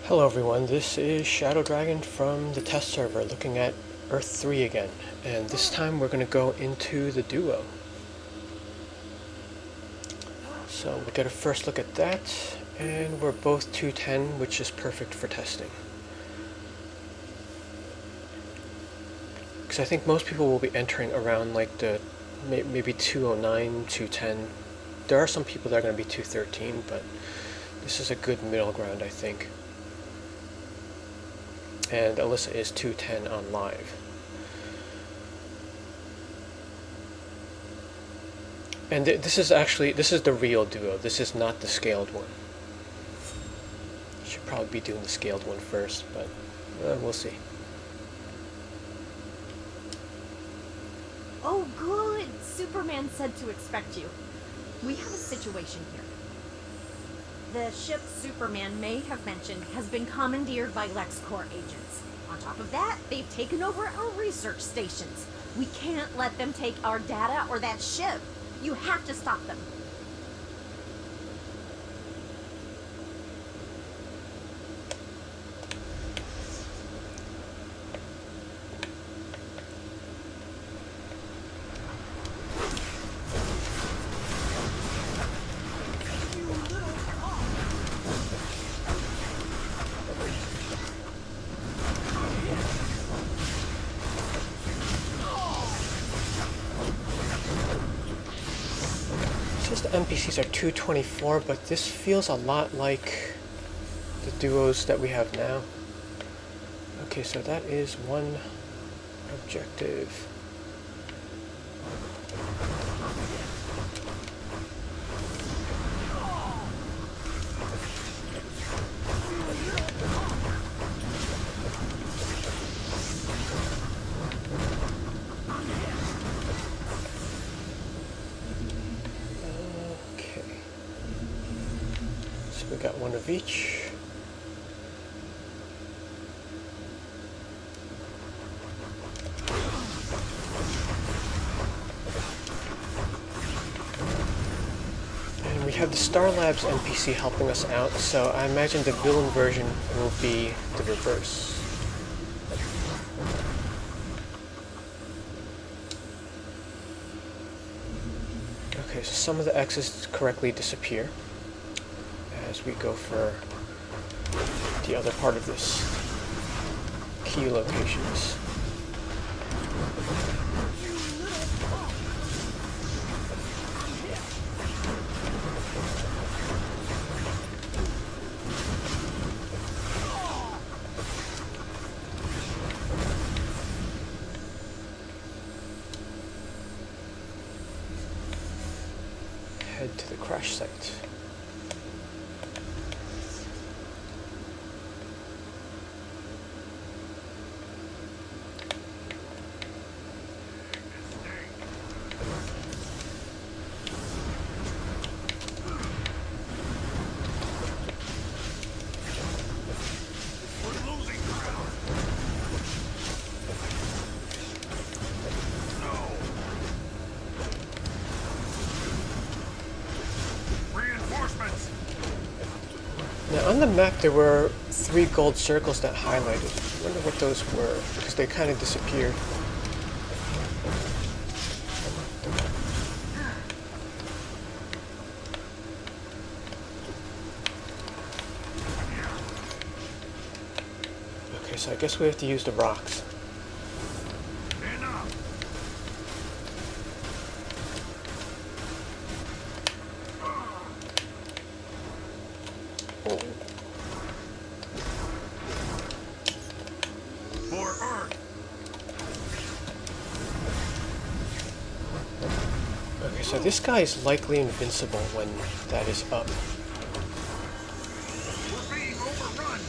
Hello everyone, this is Shadow Dragon from the test server looking at Earth 3 again, and this time we're going to go into the duo. So we'll get a first look at that, and we're both 210, which is perfect for testing. Because I think most people will be entering around like the maybe 209, 210. There are some people that are going to be 213, but this is a good middle ground, I think. And Alyssa is 210 on live. And this is the real duo. This is not the scaled one. Should probably be doing the scaled one first, but we'll see. Oh good! Superman said to expect you. We have a situation here. The ship Superman may have mentioned has been commandeered by Lexcorp agents. On top of that, they've taken over our research stations. We can't let them take our data or that ship. You have to stop them. The NPCs are 224, but this feels a lot like the duos that we have now. Okay, so that is one objective. We got one of each. And we have the Star Labs NPC helping us out, so I imagine the villain version will be the reverse. Okay, so some of the X's correctly disappear as we go for the other part of this key locations. Head to the crash site. Now on the map there were 3 gold circles that highlighted. I wonder what those were, because they kind of disappeared. Okay, so I guess we have to use the rocks. Okay, so this guy is likely invincible when that is up. We're being overrun.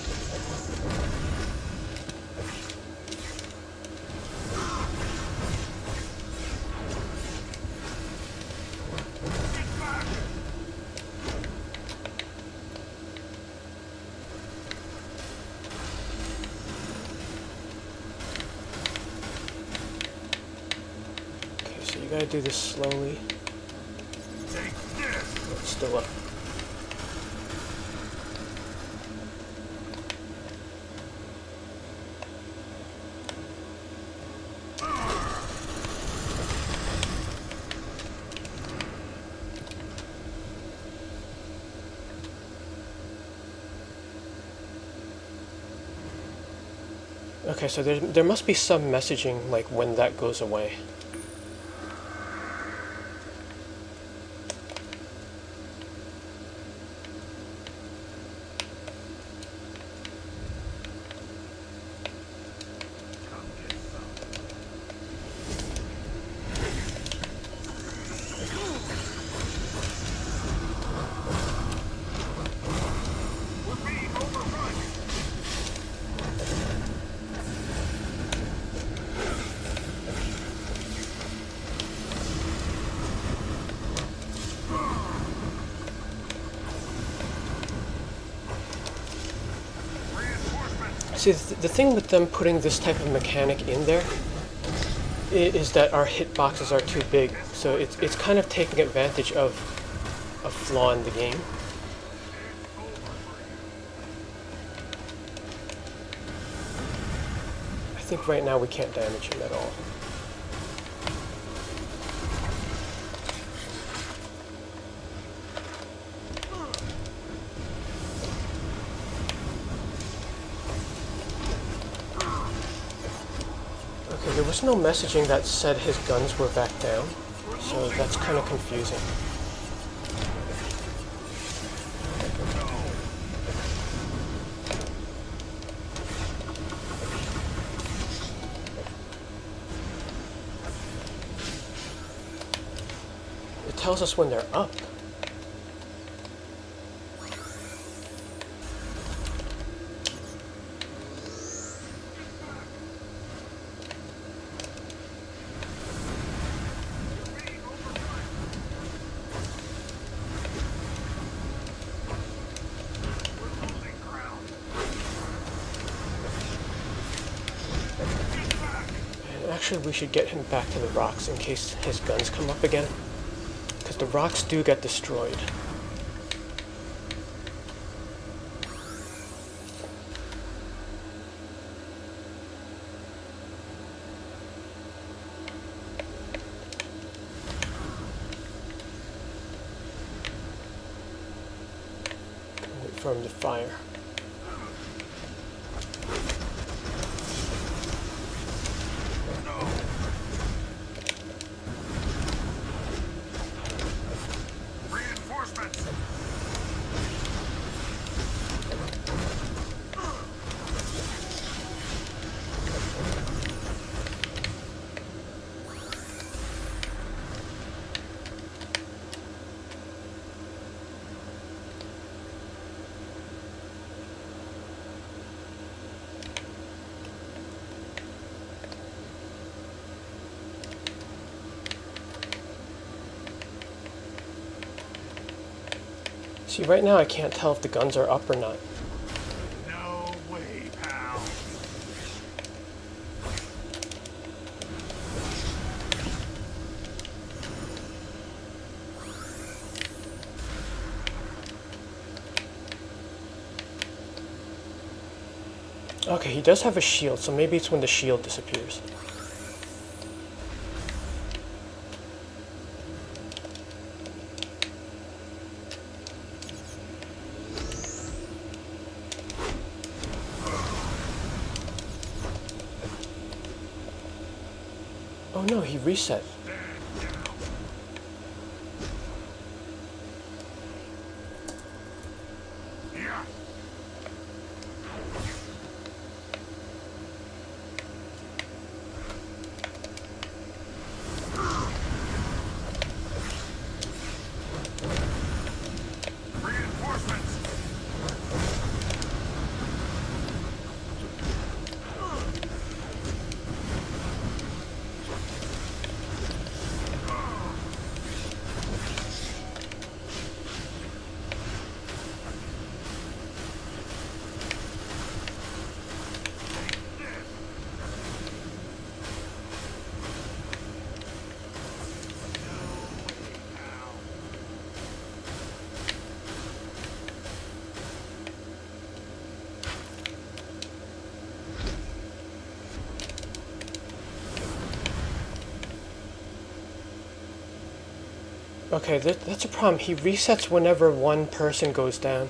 Get back. Okay, so you gotta do this slowly. Take this. It's still up. Okay, so there must be some messaging like when that goes away. Come get some. We're being overrun. Reinforcements. See, the thing with them putting this type of mechanic in there is that our hitboxes are too big, so it's kind of taking advantage of a flaw in the game. I think right now we can't damage him at all. Okay, there was no messaging that said his guns were back down, so that's kind of confusing. It tells us when they're up. Actually, we should get him back to the rocks in case his guns come up again, because the rocks do get destroyed. Wait for him to fire. Reinforcements. See, right now I can't tell if the guns are up or not. No way, pal. Okay, he does have a shield, so maybe it's when the shield disappears. Oh no, he reset. Yeah. Reinforcements. Okay, that's a problem. He resets whenever one person goes down.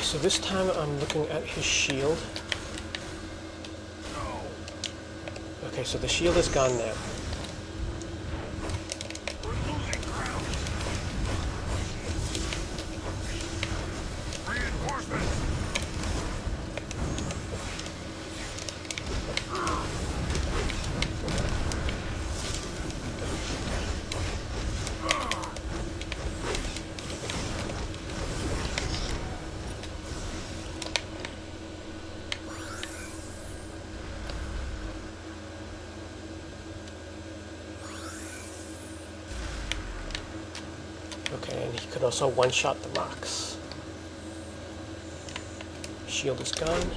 so this time I'm looking at his shield. Okay, so the shield is gone now. We're losing ground. Reinforcements. Okay, and he could also one-shot the rocks. Shield is gone.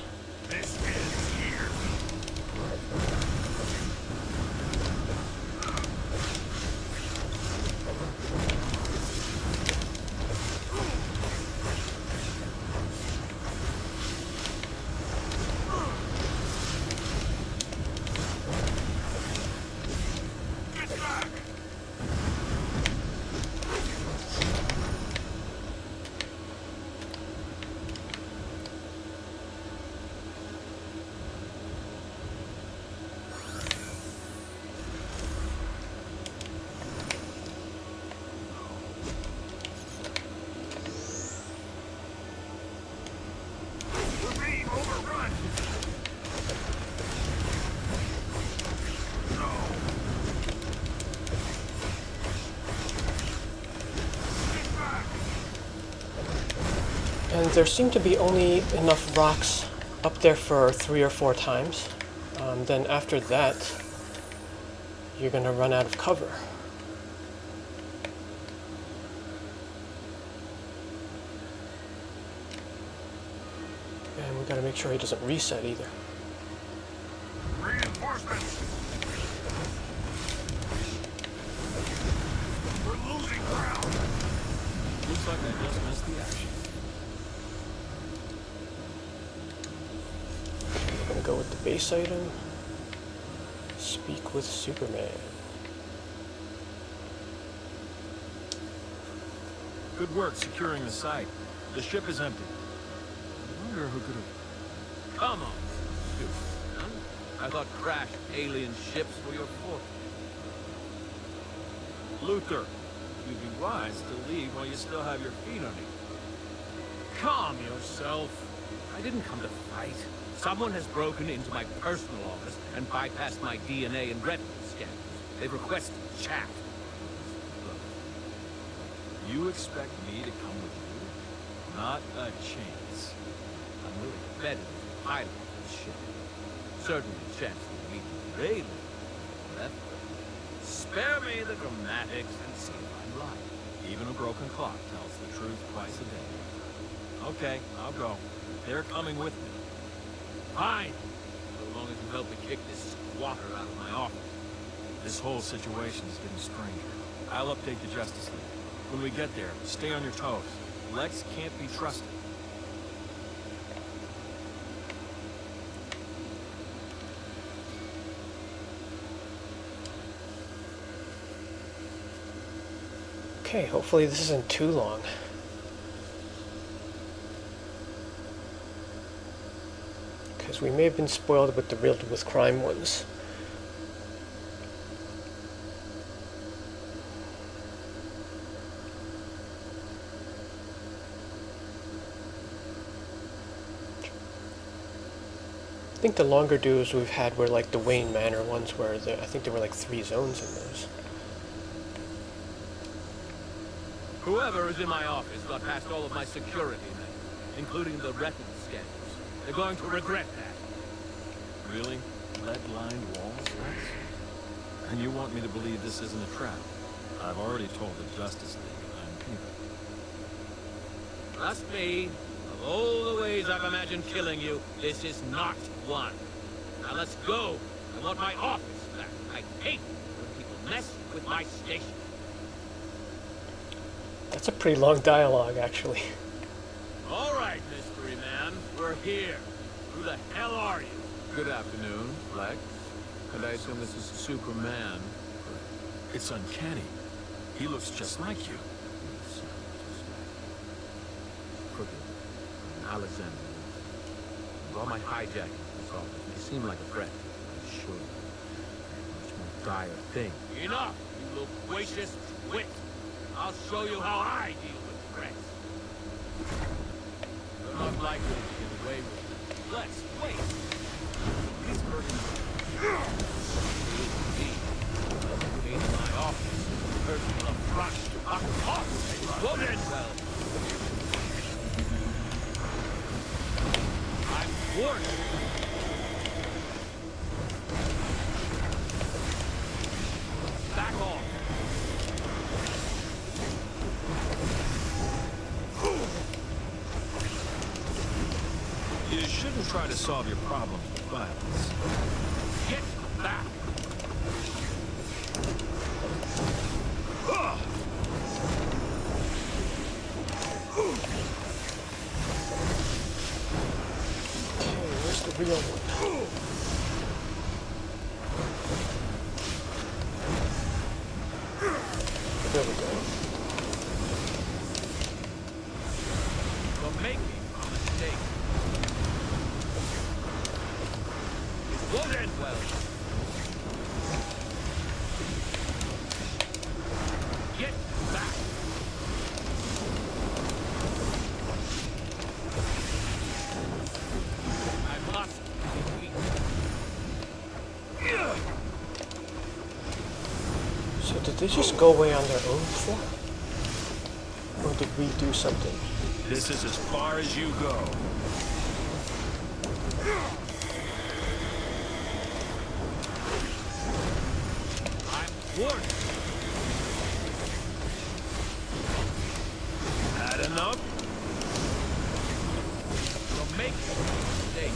This ends here. Get back. We're being overrun. No. Get back. And there seem to be only enough rocks up there for 3 or 4 times. Then after that, you're gonna run out of cover. And we gotta make sure he doesn't reset either. Reinforcements. We're losing ground. Looks like I just missed the action. We're gonna go with the base item. Speak with Superman. Good work securing the site. The ship is empty. I wonder who could have... Come on, Superman. I thought crashed alien ships were your forte. Luther, you'd be wise to leave while you still have your feet under you. Calm yourself. I didn't come to fight. Someone has broken into my personal office and bypassed my DNA and retina scanners. They've requested chat. Look, you expect me to come with you? Not a chance. I'm willing to bet it is the pilot of this ship. Certainly a chance that we can raid it. Left. Spare me the dramatics and see if I'm right. Even a broken clock tells the truth twice a day. Okay, I'll go. They're coming with me. Fine. So long as you help me kick this squatter out of my office. This whole situation is getting stranger. I'll update the Justice League. When we get there, stay on your toes. Lex can't be trusted. Okay, hopefully this isn't too long. Because we may have been spoiled with the Riddled with Crime ones. I think the longer duos we've had were like the Wayne Manor ones, where I think there were like 3 zones in those. Whoever is in my office got past all of my security men, including the retina scanners. They're going to regret that. Really? Lead-lined walls, Lex? And you want me to believe this isn't a trap? I've already told the Justice League I'm here. Trust me, of all the ways I've imagined killing you, this is not one. Now let's go. I want my office back. I hate when people mess with my station. That's a pretty long dialogue, actually. All right, mystery man, we're here. Who the hell are you? Good afternoon, Lex. And I assume this is Superman. It's uncanny. He looks just like you. Alexander. While my hijacking this office may seem like a threat, I'm sure a much more dire thing. Enough, you loquacious twit! I'll show you how I deal with threats. You're not likely to get away with it. Let's wait. He's hurting me. In my office, personal affront. Exploded! Well, I'm warned. Back off. You shouldn't try to solve your problems with violence. Get back! Okay, where's the real one? There we go. Don't make me a mistake. It won't end well. Get back! I must be weak. So did they just go away on their own before? Or did we do something? This is as far as you go. I'm warned. Had enough? You'll make a mistake.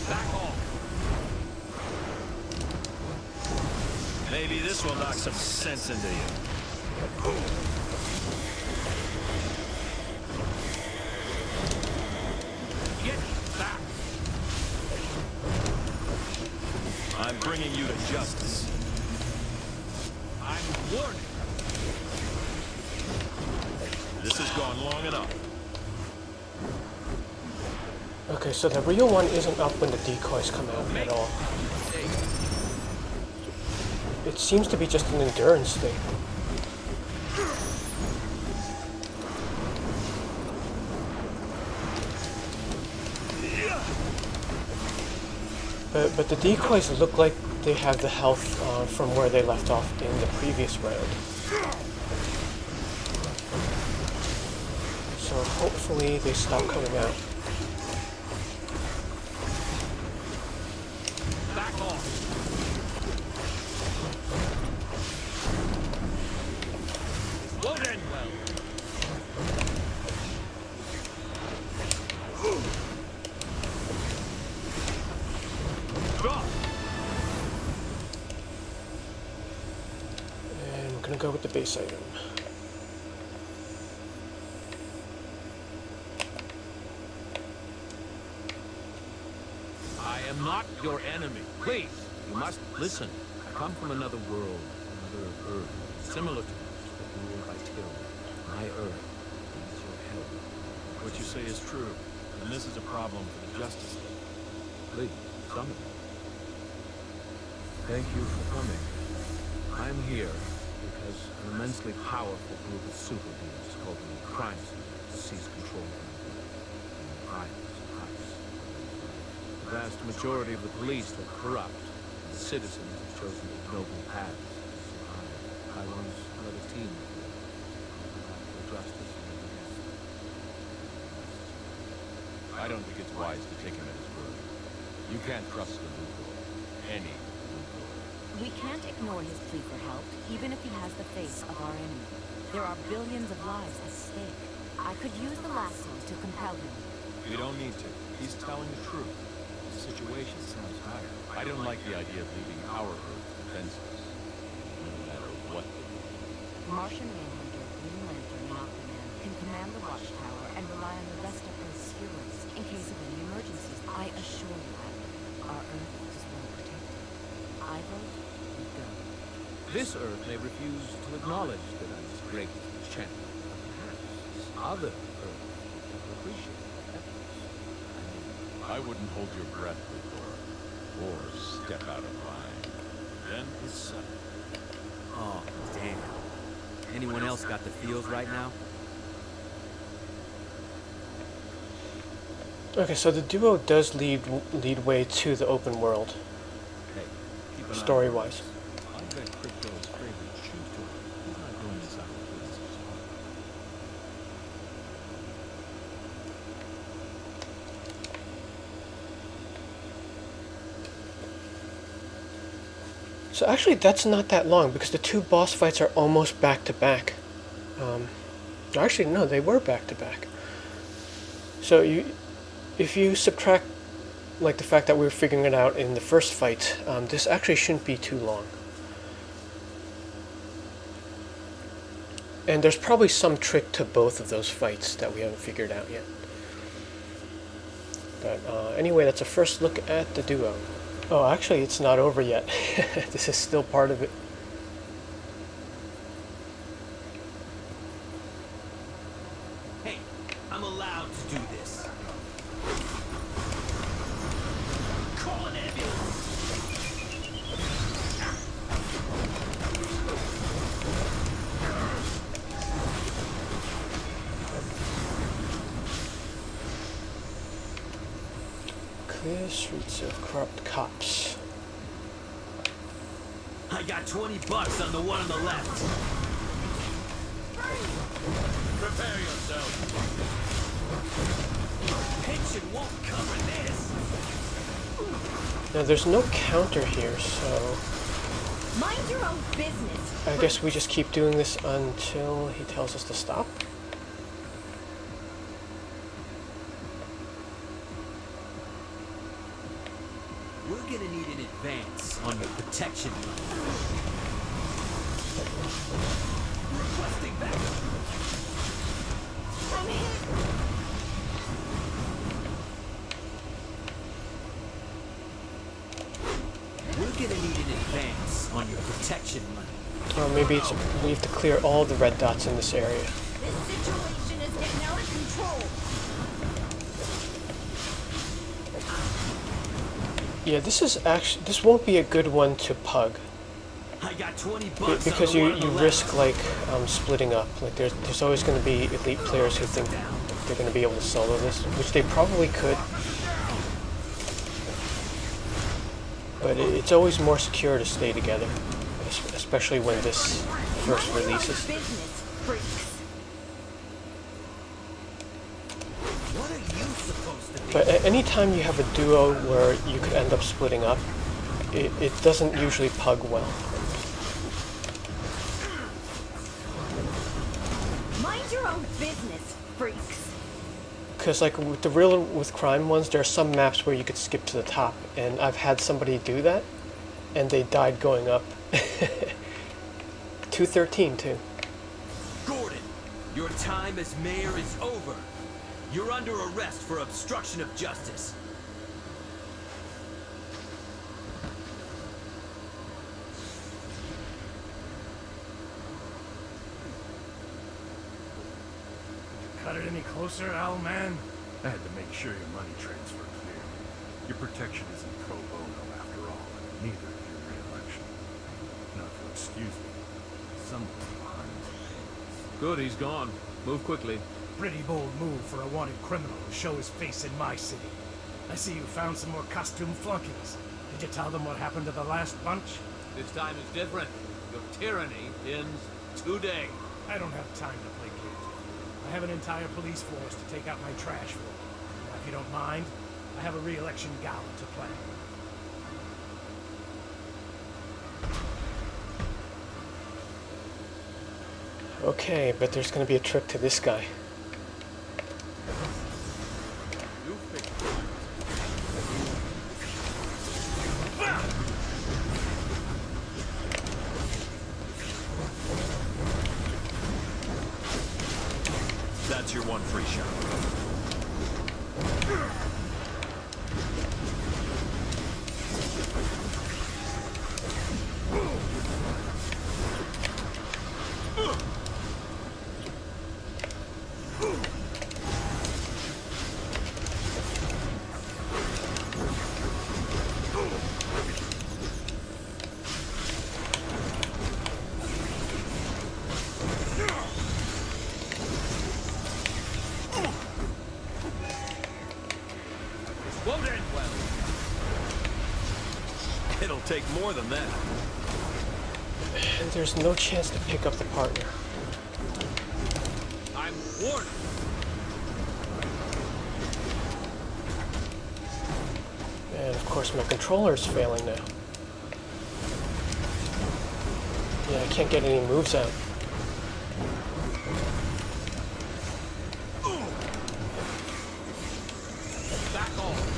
Back off. Maybe this will knock some sense into you. Get back! I'm bringing you to justice. I'm warning. This has gone long enough. Okay, so the real one isn't up when the decoys come out at all. It seems to be just an endurance thing. But the decoys look like they have the health from where they left off in the previous round. So hopefully they stop coming out. Back off. Won't end well. Drop. And we're gonna go with the base item. I am not your enemy. Please, you must listen. I come from another world, another Earth, similar to yours, but ruled by tyranny. My Earth needs your help. What you say is true, and this is a problem for the Justice League. Please, summon me. Thank you for coming. I'm here because an immensely powerful group of super beings called the Crime Syndicate seized control of my world. And violence and ice. The vast majority of the police are corrupt, and the citizens have chosen ignoble paths to survive. I once led a team of them, for justice and against. I don't think it's wise to take him at his word. You can't trust the Luthor. Any Luthor. We can't ignore his plea for help, even if he has the face of our enemy. There are billions of lives at stake. I could use the lasso to compel him. We don't need to. He's telling the truth. The situation sounds dire. I don't like the idea of leaving our Earth defenseless. Martian Manhunter, Green Lantern, and Aquaman can command the Watchtower and rely on the rest of Earth's heroes in case of any emergencies. I assure you, Adler, our Earth is well protected. I vote we go. This Earth may refuse to acknowledge that I'm as great as the champion. Perhaps other Earth will appreciate our efforts. I wouldn't hold your breath before, or step out of line. Then it's sudden. Oh, damn. Anyone else got the feels right now? Okay, so the duo does lead way to the open world, Hey, keep an eye on story-wise. I bet Crypto's favorite shoe toy. He's not going inside the business. So actually, that's not that long because the two boss fights are almost back to back. Actually, no, they were back to back. So if you subtract like the fact that we were figuring it out in the first fight, this actually shouldn't be too long. And there's probably some trick to both of those fights that we haven't figured out yet. But anyway, that's a first look at the duo. Oh, actually, it's not over yet. This is still part of it. Hey, I'm allowed to do this. Call an ambulance. Clear streets of corrupt cops. I got $20 on the one on the left. Prepare yourself. Pension won't cover this. Now, there's no counter here, so Mind your own business. I guess we just keep doing this until he tells us to stop. We're gonna need an advance on your protection. Requesting backup. I'm hit. We're gonna need an advance on your protection money. Or maybe it's we have to clear all the red dots in this area. This situation is getting out of control. Yeah, this won't be a good one to pug I got $20 because on the you one on the left. risk like splitting up. Like there's always going to be elite players who think they're going to be able to solo this, which they probably could. But it's always more secure to stay together, especially when this first Mind your own releases. business, freaks. What are you supposed to be? But anytime you have a duo where you could end up splitting up, it doesn't usually pug well. Mind your own business, freaks. Because like with crime ones, there are some maps where you could skip to the top, and I've had somebody do that, and they died going up. 213 too. Gordon, your time as mayor is over. You're under arrest for obstruction of justice. Cut it any closer, Owl Man? I had to make sure your money transfer cleared. Your protection isn't pro bono after all, and neither is your re-election. Now, if you'll excuse me, something behind the scenes. Good, he's gone. Move quickly. Pretty bold move for a wanted criminal to show his face in my city. I see you found some more costume flunkies. Did you tell them what happened to the last bunch? This time is different. Your tyranny ends today. I don't have time to play games with you. I have an entire police force to take out my trash for. Now, if you don't mind, I have a re-election gala to plan. Okay, but there's going to be a trick to this guy. You pick shot. Won't end well. It'll take more than that. And there's no chance to pick up the partner. I'm warned. And of course my controller is failing now. Yeah, I can't get any moves out. Back off.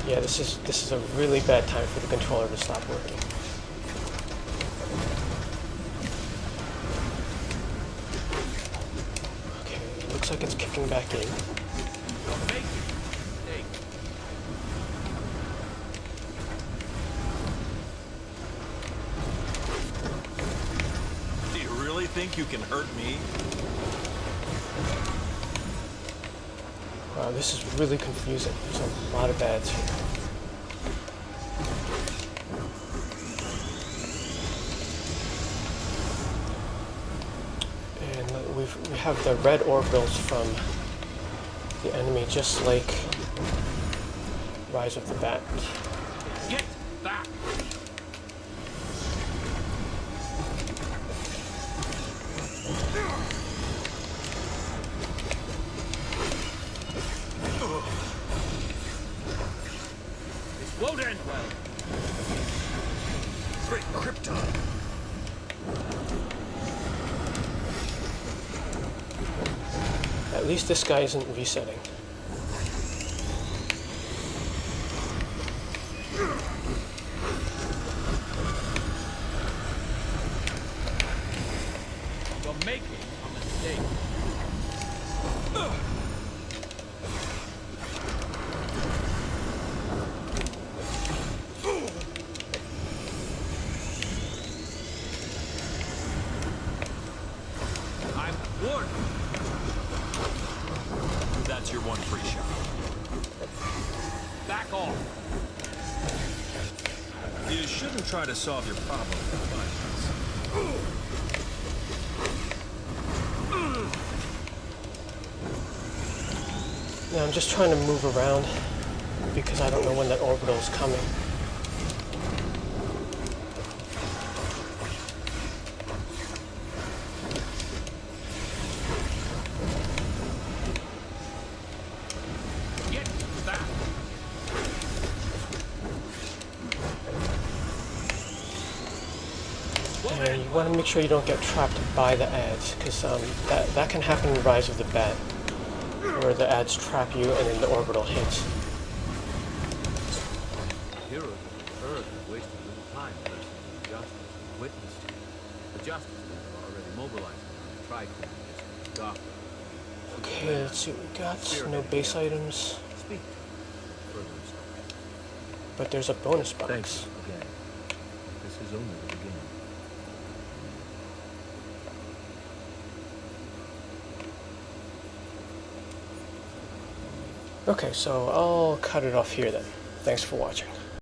Yeah, this is a really bad time for the controller to stop working. Okay, looks like it's kicking back in. You're making a mistake. Do you really think you can hurt me? Wow, this is really confusing. There's a lot of ads here. And we have the red orbitals from the enemy, just like Rise of the Bat. Get back. This won't end well. Great Krypton. At least this guy isn't resetting. You're making a mistake. I'm warned. That's your one free shot. Back off. You shouldn't try to solve your problem with violence. Now I'm just trying to move around because I don't know when that orbital is coming. Get back. And you want to make sure you don't get trapped by the ads, because that can happen in Rise of the Bat, where the ads trap you and then the orbital hits. Heroes of the Earth have wasted little time nursing the justice and witness to it. The Justice League are already mobilizing on the Tri-Corps in Gotham. Okay, let's see what we got. No base items, Speak to further instructions. but there's a bonus box. Thanks again. This is only the beginning. Okay, so I'll cut it off here then. Thanks for watching.